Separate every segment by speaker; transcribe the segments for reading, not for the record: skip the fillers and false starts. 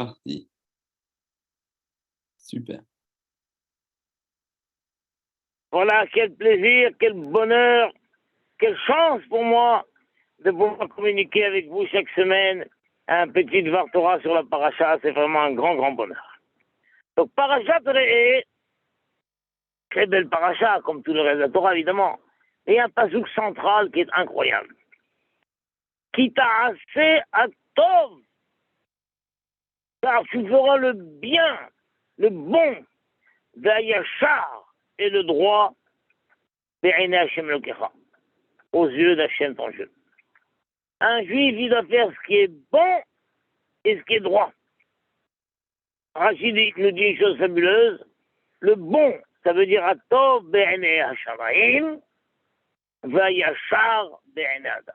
Speaker 1: Parti. Super.
Speaker 2: Voilà, quel plaisir, quel bonheur, quelle chance pour moi de pouvoir communiquer avec vous chaque semaine un petit Dvar Torah sur la paracha. C'est vraiment un grand, grand bonheur. Donc, paracha Re'eh, très belle paracha, comme tout le reste de la Torah, évidemment. Et un pasouk central qui est incroyable. Qui t'a assez à tov, car tu feras le bien, le bon, d'Ayachar et le droit, Be'ene Hashem Lokecha, aux yeux d'Hachem ton Dieu. Un juif, il doit faire ce qui est bon et ce qui est droit. Rachid nous dit une chose fabuleuse. Le bon, ça veut dire Atov Be'ene Hashamaim, Vayachar Be'ene Adam.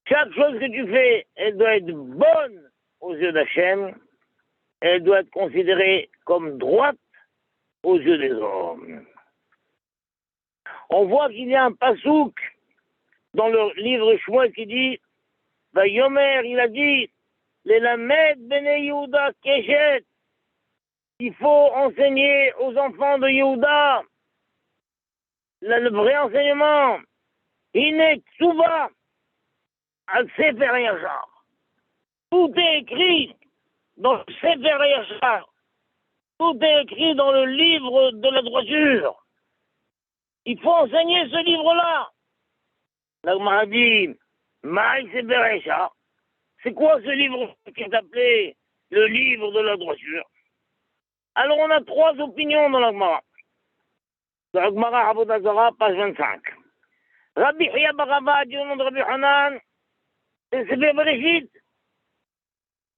Speaker 2: Chaque chose que tu fais, elle doit être bonne aux yeux d'Hachem, elle doit être considérée comme droite aux yeux des hommes. On voit qu'il y a un pasouk dans le livre Shmuel qui dit, Yomer, il a dit, les Lamed Bene Yehuda Keshet, il faut enseigner aux enfants de Yehuda le vrai enseignement. Inek Tsuba, al Sefer Yachar. Tout est écrit dans le Sefer Yachar. Tout est écrit dans le livre de la droiture. Il faut enseigner ce livre-là. La Gemara dit, Maï Sefer Yachar. C'est quoi ce livre qui est appelé le livre de la droiture? Alors on a trois opinions dans la Gemara. Dans la Gemara Avodah Zarah, page 25. Rabbi Chia bar Abba dit au nom de Rabbi Hanan, c'est Sefer Bereshit.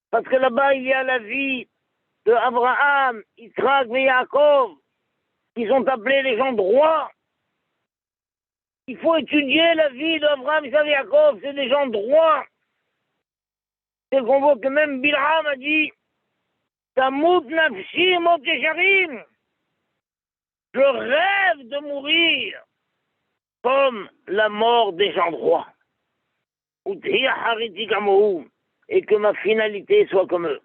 Speaker 2: Parce que là-bas, il y a la vie de Abraham, Yitzhak et Yaakov, qui sont appelés les gens droits. Il faut étudier la vie d'Abraham, Yitzhak et Yaakov, c'est des gens droits. C'est qu'on voit que même Bilham a dit, Tamut nafshi mot yesharim. Je rêve de mourir comme la mort des gens droits. Et que ma finalité soit comme eux.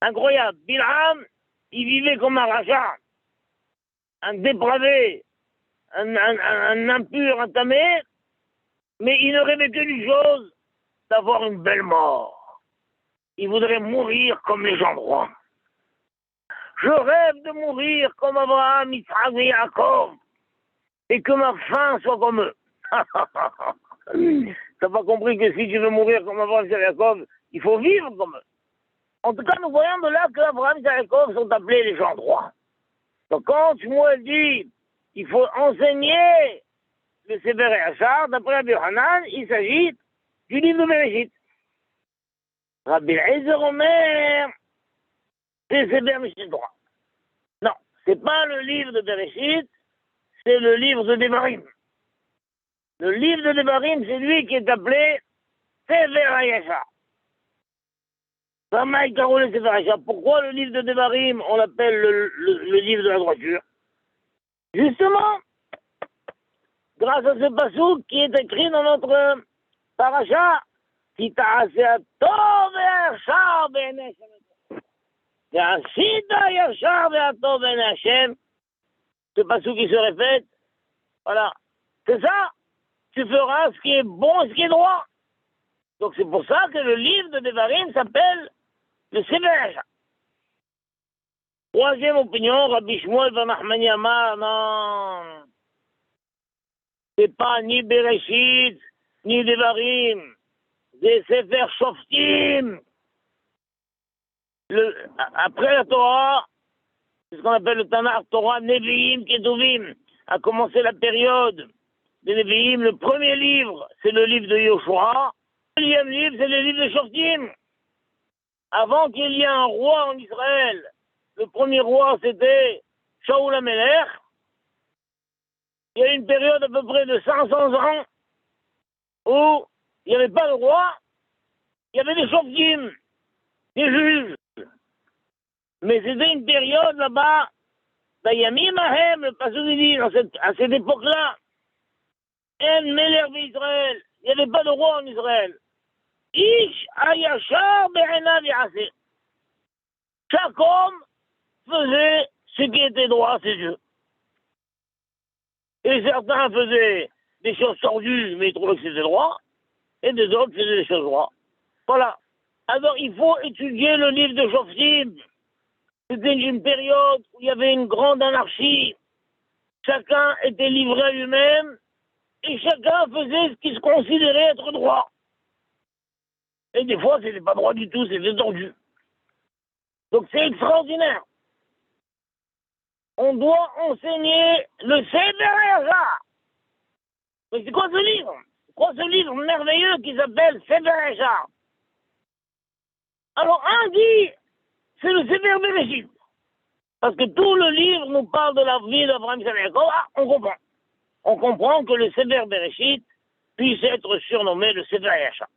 Speaker 2: Incroyable. Bilham, il vivait comme un rachat, un dépravé, un impur, un tamé, mais il ne rêvait que d'une chose, d'avoir une belle mort. Il voudrait mourir comme les gens droits. Je rêve de mourir comme Abraham, Yitzhak et Yaakov, et que ma fin soit comme eux. T'as pas compris que si tu veux mourir comme Abraham, Yitzhak et Yaakov, il faut vivre comme eux. En tout cas, nous voyons de là que Abraham et Yaakov sont appelés les gens droits. Donc quand Shmuel dit qu'il faut enseigner le Sefer Yachar, d'après Rabbi Hanan, il s'agit du livre de Bereshit. Rabbi Eliezer Omer, c'est Sefer Mishneh Torah. Non, c'est pas le livre de Bereshit, c'est le livre de Devarim. Le livre de Devarim, c'est lui qui est appelé Sefer Yachar. Pourquoi le livre de Devarim, on l'appelle le livre de la droiture? Justement, grâce à ce pasouk qui est écrit dans notre paracha, qui t'a assez à tov et yachar be'enei Hashem. Yachida yachar ve'atov be'enei Hashem. Ce pasouk qui se répète, voilà, c'est ça. Tu feras ce qui est bon et ce qui est droit. Donc c'est pour ça que le livre de Devarim s'appelle le Sefer Yachar. Troisième opinion, Rabbi Shmuel ben Nachmani Amar, non. C'est pas ni Bereshit, ni Devarim. C'est Sefer Shoftim. Après la Torah, c'est ce qu'on appelle le Tanakh, Torah Nevi'im Ketuvim, a commencé la période des Nevi'im. Le premier livre, c'est le livre de Yoshua. Le deuxième livre, c'est le livre de Shoftim. Avant qu'il y ait un roi en Israël, le premier roi, c'était Shaoul HaMelech. Il y a eu une période à peu près de 500 ans où il n'y avait pas de roi, il y avait des Shoftim, des juges. Mais c'était une période là-bas, Dayamim Ahem, le passage dit, à cette époque-là, En Melech d'Israël, il n'y avait pas de roi en Israël. Ish ayashar be'enav ya'aseh. Chaque homme faisait ce qui était droit à ses yeux. Et certains faisaient des choses tordues, mais ils trouvaient que c'était droit, et des autres faisaient des choses droites. Voilà. Alors il faut étudier le livre de Shoftim. C'était une période où il y avait une grande anarchie. Chacun était livré à lui-même, et chacun faisait ce qui se considérait être droit. Et des fois, c'était pas droit du tout, c'était tordu. Donc c'est extraordinaire. On doit enseigner le Sefer Yachar. Mais c'est quoi ce livre? C'est quoi ce livre merveilleux qui s'appelle Sefer Yachar? Alors un dit, c'est le Sefer Bereshit. Parce que tout le livre nous parle de la vie d'Abraham Yaakov. Ah, on comprend. On comprend que le Sefer Bereshit puisse être surnommé le Sefer Yachar.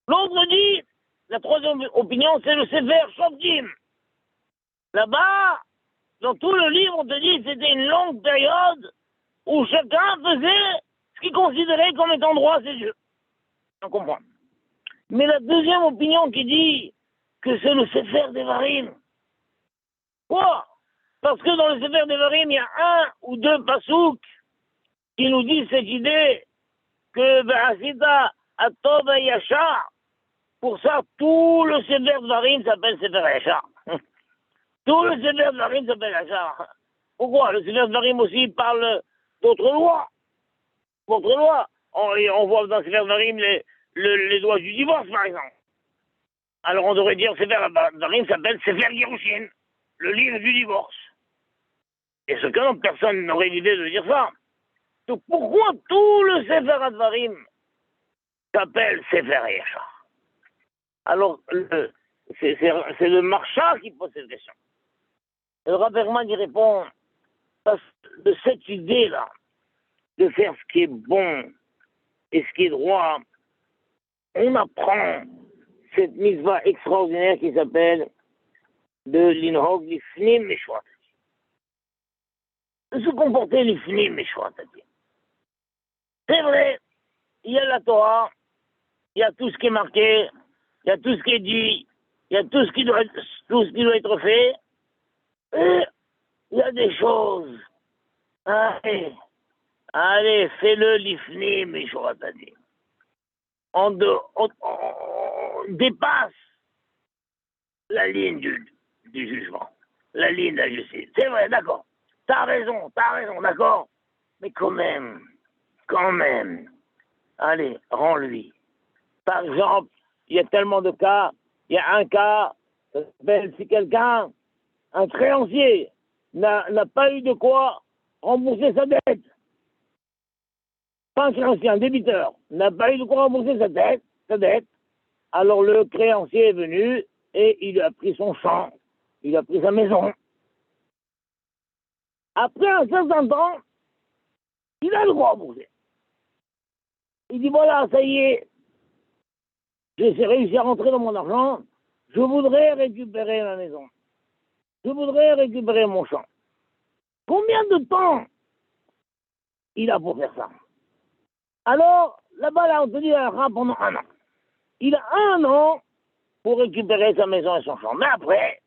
Speaker 2: L'autre dit, la troisième opinion, c'est le Sefer Shoftim. Là-bas, dans tout le livre, on te dit que c'était une longue période où chacun faisait ce qu'il considérait comme étant droit à ses yeux. On comprend. Mais la deuxième opinion qui dit que c'est le Sefer Devarim. Quoi? Parce que dans le Sefer Devarim, il y a un ou deux pasouks qui nous disent cette idée que Ba'asita Atov Yachar. Pour ça, tout le Sefer Devarim s'appelle Sefer Yachar. Tout le Sefer Devarim s'appelle Yachar. Pourquoi? Le Sefer Devarim aussi parle d'autres lois. D'autres lois. On voit dans le Sefer Devarim les lois du divorce, par exemple. Alors on devrait dire Sefer Devarim s'appelle Sefer Girushin, le livre du divorce. Et ce que personne n'aurait l'idée de dire ça. Donc pourquoi tout le Sefer Devarim s'appelle Sefer Yachar? Alors, c'est le Marsha qui pose cette question. Et le Rav Berman y répond, parce que de cette idée-là, de faire ce qui est bon et ce qui est droit, on apprend cette mitzvah extraordinaire qui s'appelle de l'inhog lifnim meshvat. De se comporter lifnim meshvat. C'est vrai, il y a la Torah, il y a tout ce qui est marqué, il y a tout ce qui est dit, il y a tout ce qui doit être fait, et il y a des choses. Allez, fais-le l'ifnim et choratadi. On dépasse la ligne du jugement, la ligne de la justice. C'est vrai, d'accord. T'as raison, d'accord. Mais quand même, allez, rends-lui. Par exemple, il y a tellement de cas, il y a un cas, si quelqu'un, un créancier, n'a pas eu de quoi rembourser sa dette, pas un créancier, un débiteur, n'a pas eu de quoi rembourser sa dette, alors le créancier est venu et il a pris son champ, il a pris sa maison. Après un certain temps, il a le droit à rembourser. Il dit voilà, ça y est, j'ai réussi à rentrer dans mon argent, je voudrais récupérer ma maison. Je voudrais récupérer mon champ. Combien de temps il a pour faire ça? Alors, là-bas, là, on te dit, pendant un an. Il a un an pour récupérer sa maison et son champ. Mais après,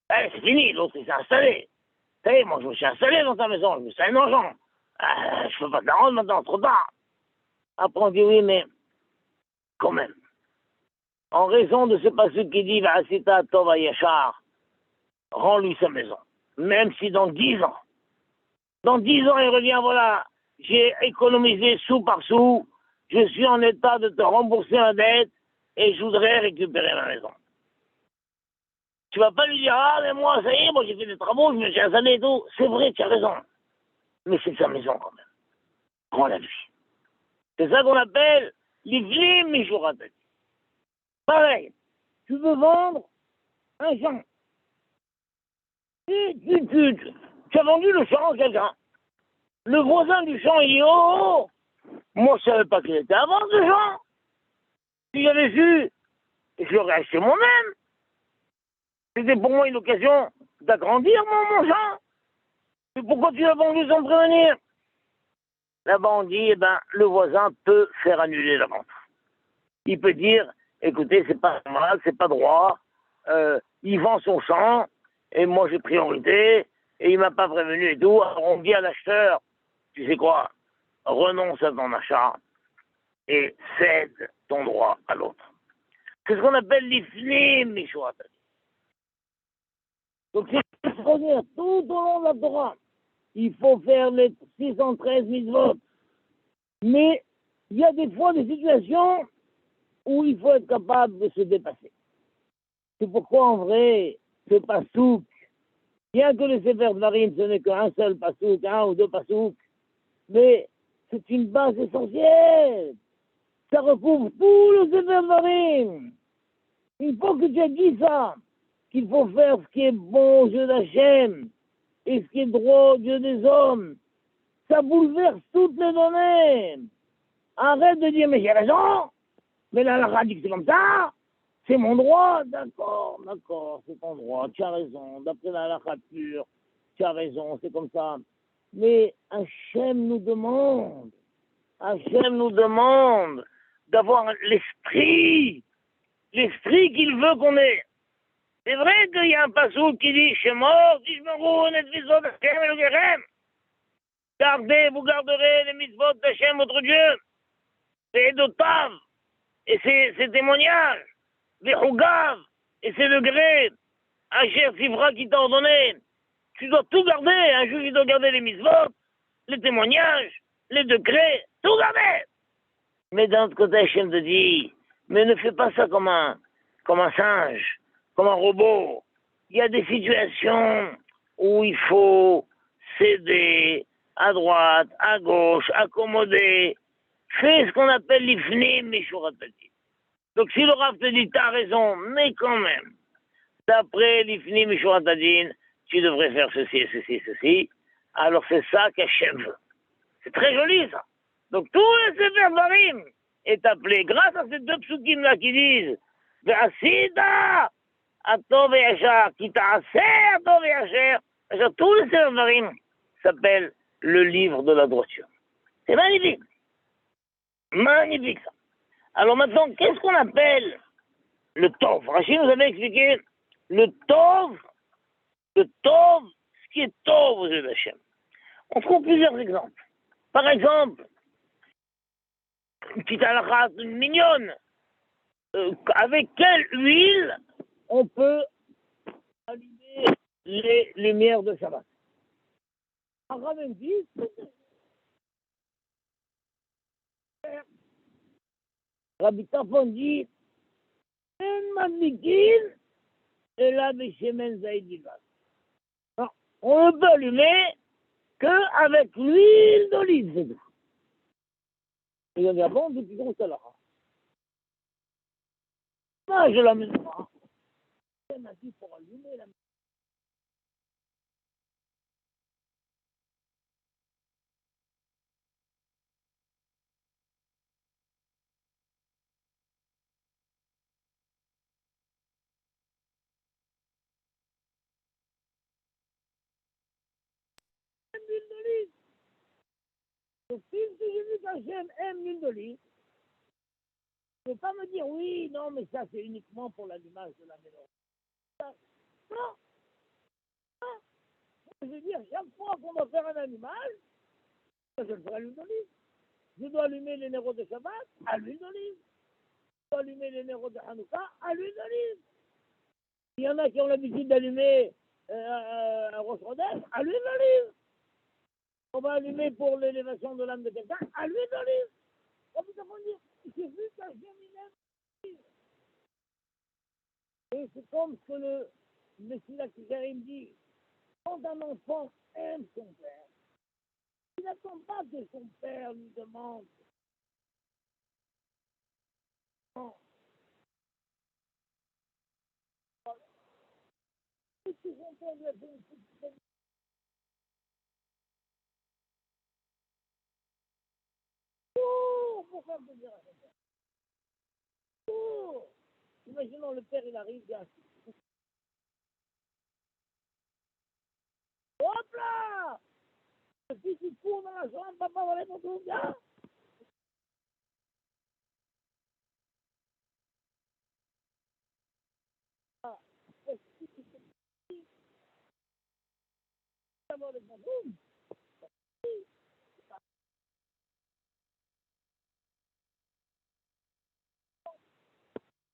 Speaker 2: c'est fini, l'autre il s'est installé. Vous savez, moi je me suis installé dans sa maison, je me suis installé dans le champ. Je ne peux pas te la rendre maintenant, trop tard. Après on dit oui, mais quand même. En raison de ce passage qui dit Va'asita Tova Yachar, rends-lui sa maison. Même si dans 10 ans, il revient, voilà, j'ai économisé sou par sou, je suis en état de te rembourser la dette et je voudrais récupérer ma maison. Tu vas pas lui dire, ah, mais moi, ça y est, moi j'ai fait des travaux, je me suis installé et tout. C'est vrai, tu as raison. Mais c'est sa maison quand même. Rends-la lui. C'est ça qu'on appelle l'ivlim mishuratati. Pareil, tu veux vendre un champ. Et tu as vendu le champ à quelqu'un. Le voisin du champ, il dit, oh, moi je savais pas qu'il était à vendre ce champ. Si j'avais su, je l'aurais acheté moi-même. C'était pour moi une occasion d'agrandir mon champ. Mais pourquoi tu l'as vendu sans prévenir? Là-bas, on dit, le voisin peut faire annuler la vente. il peut dire, écoutez, c'est pas normal, c'est pas droit, il vend son champ, et moi j'ai priorité, et il m'a pas prévenu et tout. Alors on dit à l'acheteur, tu sais quoi, renonce à ton achat et cède ton droit à l'autre. C'est ce qu'on appelle l'ifnim, Mishua. Donc c'est ce qu'on dit tout au long de la Torah. Il faut faire les 613 mitzvot. Mais il y a des fois des situations où il faut être capable de se dépasser. C'est pourquoi en vrai, ce pasouk, bien que le Sefer Dvarim, ce n'est qu'un seul pasouk, un ou deux pasouks, mais c'est une base essentielle. Ça recouvre tout le Sefer Dvarim. Il faut que tu aies dit ça, qu'il faut faire ce qui est bon aux yeux d'Hachem et ce qui est droit aux yeux des hommes. Ça bouleverse toutes les données. Arrête de dire, mais j'ai raison, mais la halakha dit que c'est comme ça, c'est mon droit, d'accord, c'est ton droit, tu as raison, d'après la halakha pure, tu as raison, c'est comme ça. Mais Hachem nous demande d'avoir l'esprit qu'il veut qu'on ait. C'est vrai qu'il y a un passage qui dit, chez mort, si je me roule, et visot d'Hachem et le Gerem. Gardez, vous garderez les mitzvot d'Hachem, votre Dieu. C'est Edotav, et c'est témoignage. Vechugav, et c'est degré. Asher Sifra qui t'a ordonné. Tu dois tout garder. Un juif, il doit garder les mitzvot, les témoignages, les degrés, tout garder. Mais d'un autre côté, Hachem te dit, mais ne fais pas ça comme un singe, comme un robot. Il y a des situations où il faut céder à droite, à gauche, accommoder. Fais ce qu'on appelle l'ifnim mishuratati. Donc si le Rav te dit, t'as raison, mais quand même, d'après l'ifnim mishuratadin, tu devrais faire ceci et ceci et ceci, alors c'est ça qu'Hachem veut. C'est très joli ça. Donc tout le Sefer Dvarim est appelé, grâce à ces deux psukim là qui disent Ve'asida atov ve'yashar, ki ta'aseh atov ve'yasher, tout le Sefer Dvarim s'appelle le livre de la droiture. C'est magnifique. Magnifique ça. Alors maintenant, qu'est-ce qu'on appelle le Tov? Rachid nous avait expliqué le Tov, ce qui est Tov aux yeux d'Hachem. On trouve plusieurs exemples. Par exemple, une petite halakha mignonne. Avec quelle huile on peut allumer les lumières de Shabbat? Abraham dit, Rabbi Tarfon dit, En madlikin, et là, Beshemen Zaïdivat. On ne peut allumer qu'avec l'huile d'olive, c'est tout. Et on dit, ah bon, depuis quand ça là? Moi, je l'amène pas. Elle m'a dit pour allumer la même l'huile d'olive. Donc, puisque j'ai vu qu'Hachem aime l'huile d'olive, ne peux pas me dire oui, non, mais ça c'est uniquement pour l'allumage de la menorah. Non, non. Je veux dire, chaque fois qu'on doit faire un allumage, je le ferai à l'huile d'olive. Je dois allumer les néros de Shabbat à l'huile d'olive. Je dois allumer les néros de Hanouka à l'huile d'olive. Il y en a qui ont l'habitude d'allumer un Rosh Chodesh à l'huile d'olive. On va allumer pour l'élévation de l'âme de quelqu'un à l'huile d'olive. On peut dire, j'ai vu qu'un germinaire. Et c'est comme ce que le Messie Karim dit. Quand un enfant aime son père, il n'attend pas que son père lui demande. Non. Si son père lui a fait une petite pour faire plaisir à son père. Imaginons le père, il arrive, il a hop là! Le fils il court dans la chambre, papa, voilà mon tour, viens!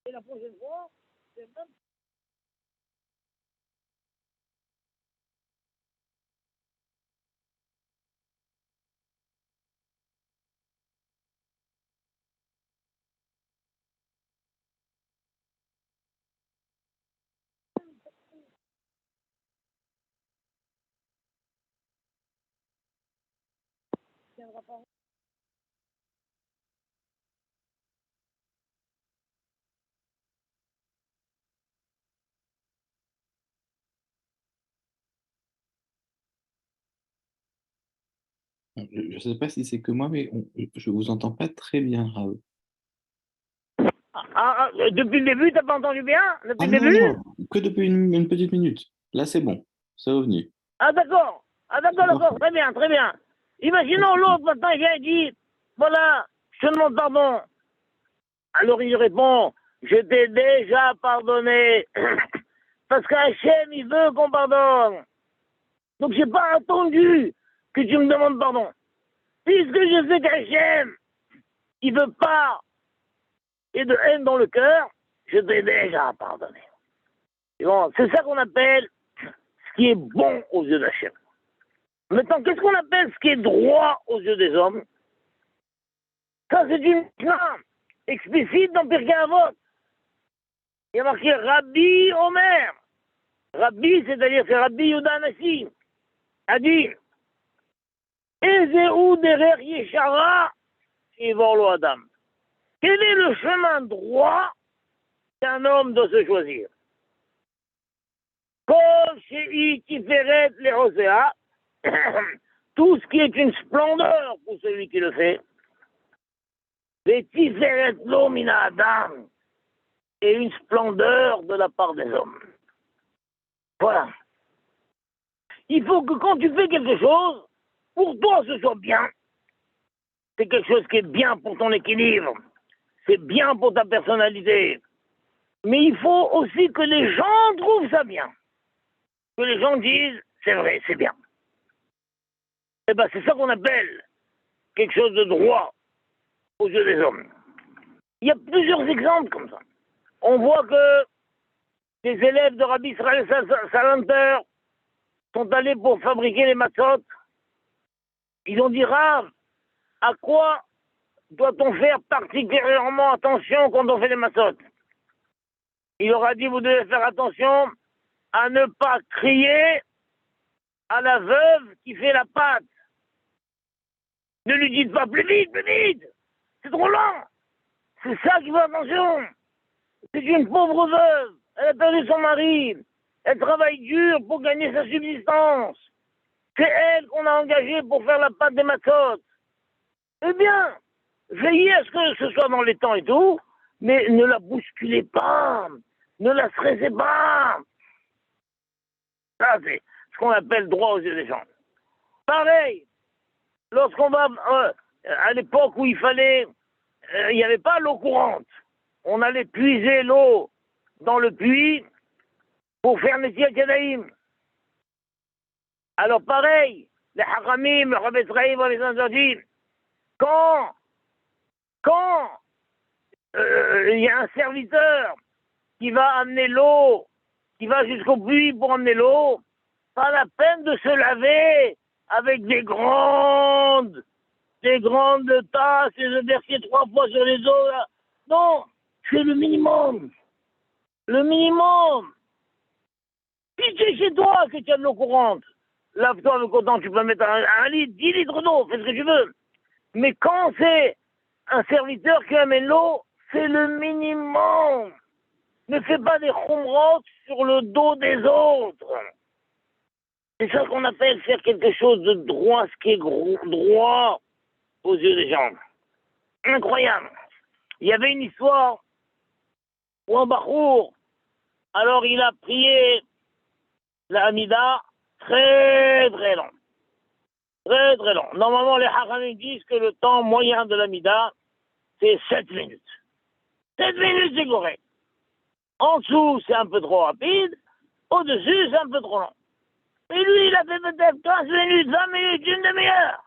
Speaker 2: Et la prochaine fois, c'est même
Speaker 1: Je ne sais pas si c'est que moi, mais je vous entends pas très bien, Raoul.
Speaker 2: depuis le début, t'as pas entendu bien? Depuis
Speaker 1: Ah
Speaker 2: le
Speaker 1: non,
Speaker 2: début?
Speaker 1: non, que depuis une petite minute. Là, c'est bon, c'est revenu.
Speaker 2: Ah d'accord. Ah d'accord,
Speaker 1: C'est
Speaker 2: d'accord,
Speaker 1: parfait.
Speaker 2: très bien, très bien. Imaginons l'autre maintenant, il vient et dit, voilà, je te demande pardon. Alors il répond, je t'ai déjà pardonné. Parce qu'Hachem, il veut qu'on pardonne. Donc j'ai pas attendu que tu me demandes pardon. Puisque je sais qu'Hachem, il veut pas et de haine dans le cœur, je t'ai déjà pardonné. Et bon, c'est ça qu'on appelle ce qui est bon aux yeux d'Hachem. Maintenant, qu'est-ce qu'on appelle ce qui est droit aux yeux des hommes? Ça, c'est une Mishnah explicite dans Pirkei Avot. Il y a marqué Rabbi Omer. Rabbi, c'est-à-dire c'est Rabbi Yehuda Anassi, a dit Ezeu derer yeshara ivor lo adam. Quel est le chemin droit qu'un homme doit se choisir? Kol shei tiferet lehosea, tout ce qui est une splendeur pour celui qui le fait, les tiferet lo mina adam, et une splendeur de la part des hommes. Voilà. Il faut que quand tu fais quelque chose, pour toi ce soit bien. C'est quelque chose qui est bien pour ton équilibre. C'est bien pour ta personnalité. Mais il faut aussi que les gens trouvent ça bien. Que les gens disent, c'est vrai, c'est bien. Eh bien, c'est ça qu'on appelle quelque chose de droit aux yeux des hommes. Il y a plusieurs exemples comme ça. On voit que les élèves de Rabbi Israël Salanter sont allés pour fabriquer les matzot. Ils ont dit, Rav, à quoi doit-on faire particulièrement attention quand on fait les matzot? Il leur a dit, vous devez faire attention à ne pas crier à la veuve qui fait la pâte. Ne lui dites pas plus vite, c'est trop lent. C'est ça qui fait attention. C'est une pauvre veuve, elle a perdu son mari, elle travaille dur pour gagner sa subsistance. C'est elle qu'on a engagée pour faire la pâte des matzot. Eh bien, veillez à ce que ce soit dans les temps et tout, mais ne la bousculez pas, ne la stressez pas. Ça, c'est ce qu'on appelle droit aux yeux des gens. Pareil, lorsqu'on va, à l'époque où il fallait, il n'y avait pas l'eau courante. On allait puiser l'eau dans le puits pour faire Netilat Yadayim. Alors pareil, les Hakamim, le Rabbi Israël, les gens ont dit, quand il y a un serviteur qui va amener l'eau, qui va jusqu'au puits pour amener l'eau, pas la peine de se laver avec des grandes tasses et de verser 3 fois sur les eaux. Là. Non, c'est le minimum. Le minimum. Si tu es chez toi que tu as de l'eau courante, lave-toi avec autant, tu peux mettre un litre, 10 litres d'eau, fais ce que tu veux. Mais quand c'est un serviteur qui amène l'eau, c'est le minimum. Ne fais pas des khumrotes sur le dos des autres. C'est ça qu'on appelle faire quelque chose de droit, ce qui est droit aux yeux des gens. Incroyable. Il y avait une histoire où un bachour, alors il a prié la Hamida très très long. Très très long. Normalement, les Hachamim disent que le temps moyen de l'Amida, c'est 7 minutes. 7 minutes, c'est correct. En dessous, c'est un peu trop rapide. Au-dessus, c'est un peu trop long. Et lui, il a fait peut-être 15 minutes, 20 minutes, une demi-heure.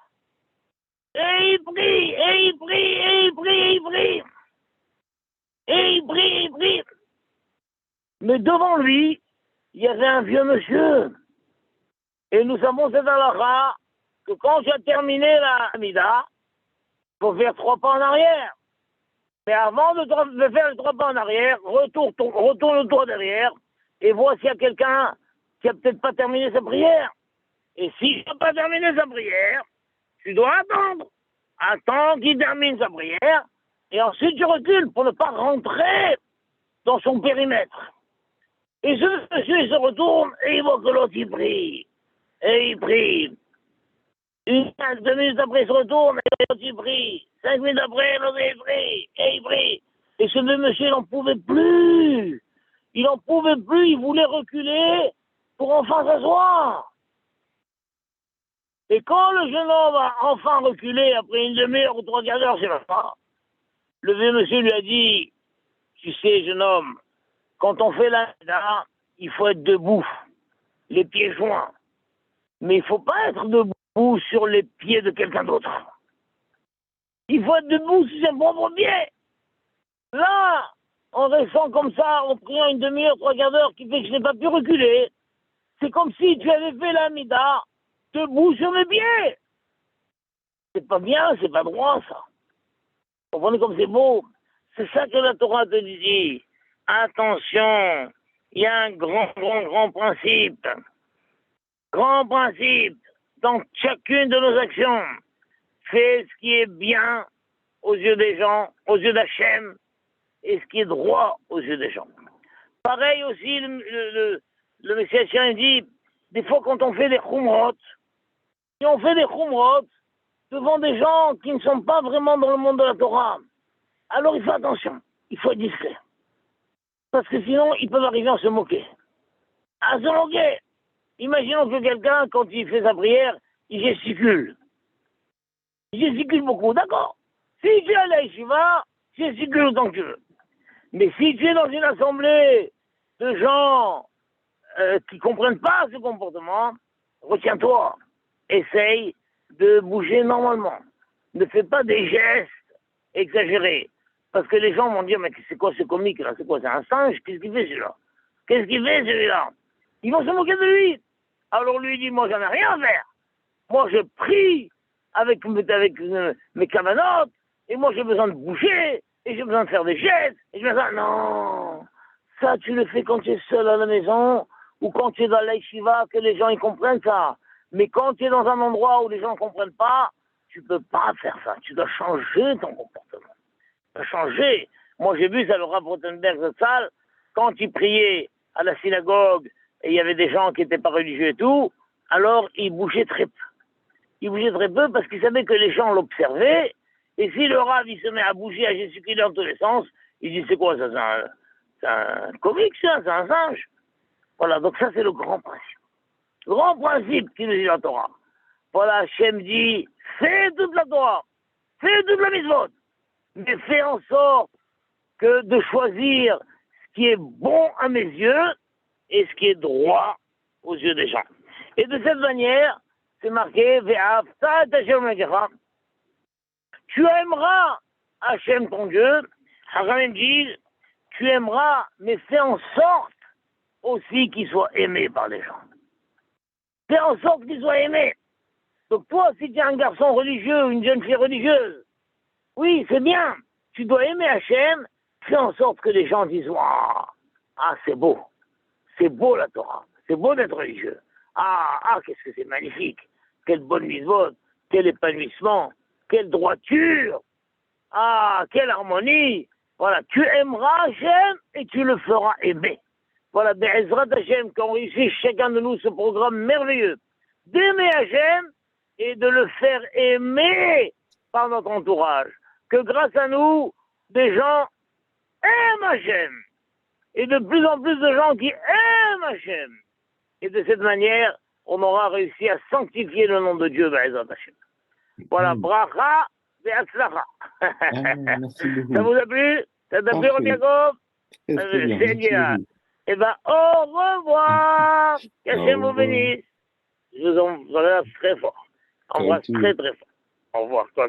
Speaker 2: Et il prie, et il prie, et il prie, et il prie. Et il prie, il prie. Mais devant lui, il y avait un vieux monsieur. Et nous savons cette halakha que quand tu as terminé la Hamida, il faut faire 3 pas en arrière. Mais avant de faire les 3 pas en arrière, retourne-toi derrière et vois s'il y a quelqu'un qui n'a peut-être pas terminé sa prière. Et s'il n'a pas terminé sa prière, tu dois attendre. Attends qu'il termine sa prière et ensuite tu recules pour ne pas rentrer dans son périmètre. Et ce monsieur, il se retourne et il voit que l'autre, il prie. Et il prie. 2 minutes après, il se retourne et l'autre, il prie. 5 minutes après, l'autre, il prie. Et il prie. Et ce vieux monsieur, il n'en pouvait plus. Il n'en pouvait plus. Il voulait reculer pour enfin s'asseoir. Et quand le jeune homme a enfin reculé, après une demi-heure ou 3 quarts d'heure, je ne sais pas, le vieux monsieur lui a dit, tu sais, jeune homme, quand on fait la Hamida, il faut être debout, les pieds joints. Mais il ne faut pas être debout sur les pieds de quelqu'un d'autre. Il faut être debout sur ses propres pieds. Là, en restant comme ça, en priant une demi-heure, 3 quarts d'heure, qui fait que je n'ai pas pu reculer, c'est comme si tu avais fait la Hamida debout sur mes pieds. C'est pas bien, c'est pas droit, ça. Vous comprenez comme c'est beau? C'est ça que la Torah te dit. Attention, il y a un grand principe. Grand principe dans chacune de nos actions. Fais ce qui est bien aux yeux des gens, aux yeux d'Hachem, et ce qui est droit aux yeux des gens. Pareil aussi, le Messie Hachem dit, des fois quand on fait des khumrot, si on fait des khumrot devant des gens qui ne sont pas vraiment dans le monde de la Torah, alors il faut attention, il faut être discret. Parce que sinon, ils peuvent arriver à se moquer. À se moquer. Imaginons que quelqu'un, quand il fait sa prière, il gesticule. Il gesticule beaucoup, d'accord. Si tu es à la yeshiva, gesticule autant que tu veux. Mais si tu es dans une assemblée de gens qui ne comprennent pas ce comportement, retiens-toi. Essaye de bouger normalement. Ne fais pas des gestes exagérés. Parce que les gens vont dire, mais c'est quoi ce comique là? C'est quoi? C'est un singe? Qu'est-ce qu'il fait celui-là? Qu'est-ce qu'il fait celui-là? Ils vont se moquer de lui. Alors lui dit, moi j'en ai rien à faire. Moi je prie avec mes cavanotes, et moi j'ai besoin de bouger, et j'ai besoin de faire des gestes, et je me dis, non, ça tu le fais quand tu es seul à la maison, ou quand tu es dans l'Aïshiva, que les gens ils comprennent ça. Mais quand tu es dans un endroit où les gens ne comprennent pas, tu ne peux pas faire ça. Tu dois changer ton comportement. Tu dois changer. Moi j'ai vu ça, le Rav Rothenberg de salle, quand il priait à la synagogue, et il y avait des gens qui n'étaient pas religieux et tout, alors il bougeait très peu. Il bougeait très peu parce qu'il savait que les gens l'observaient, et si le Rav il se met à bouger, à gesticuler dans tous les sens, il dit c'est quoi ça? C'est un comique ça, c'est un singe. Voilà, donc ça c'est le grand principe. Le grand principe qui nous dit la Torah. Voilà, Hachem dit, fais toute la Torah, fais toute la mitzvot, mais fais en sorte que de choisir ce qui est bon à mes yeux et ce qui est droit aux yeux des gens. Et de cette manière, c'est marqué, tu aimeras Hachem ton Dieu, Hachem dit, tu aimeras, mais fais en sorte aussi qu'il soit aimé par les gens. Fais en sorte qu'il soit aimé. Donc toi, si tu es un garçon religieux ou une jeune fille religieuse, oui, c'est bien, tu dois aimer Hachem, fais en sorte que les gens disent, ah, c'est beau la Torah, c'est beau d'être religieux. Qu'est-ce que c'est magnifique, quelle bonne mitzvot, quel épanouissement, quelle droiture, quelle harmonie. Voilà, tu aimeras Hachem et tu le feras aimer. Voilà, Be'ezrat Hachem, qu'on réussit chacun de nous ce programme merveilleux, d'aimer Hachem et de le faire aimer par notre entourage. Que grâce à nous, des gens aiment Hachem. Et de plus en plus de gens qui aiment Hachem. Et de cette manière, on aura réussi à sanctifier le nom de Dieu, Be'ezrat Hachem. Voilà, bracha ve'atzlacha.
Speaker 1: Merci beaucoup.
Speaker 2: Ça vous a plu? Ça t'a plu, Rabbi Yaakov?
Speaker 1: Très bien.
Speaker 2: C'est
Speaker 1: Merci
Speaker 2: génial.
Speaker 1: beaucoup.
Speaker 2: Eh bien, au revoir. Qu'Hachem vous bénisse. Je vous embrasse très fort. Embrasse
Speaker 1: Tout.
Speaker 2: très très fort. Au revoir, toi,